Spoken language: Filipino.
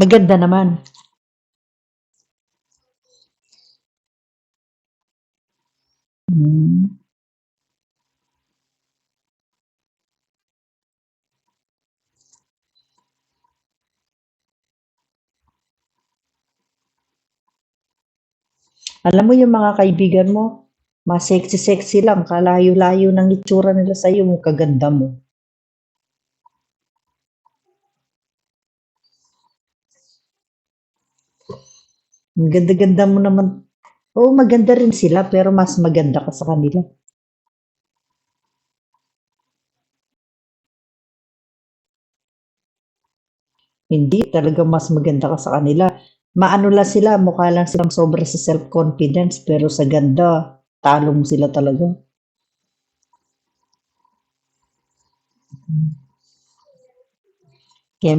Maganda naman. Hmm. Alam mo yung mga kaibigan mo, mas sexy-sexy lang, kalayo-layo ng itsura nila sa'yo, yung kaganda mo. Ang ganda-ganda mo naman. Oo, maganda rin sila, pero mas maganda ka sa kanila. Hindi, talagang mas maganda ka sa kanila. Maano lang sila, mukha lang silang sobra sa self-confidence, pero sa ganda, talo mo sila talaga. Kaya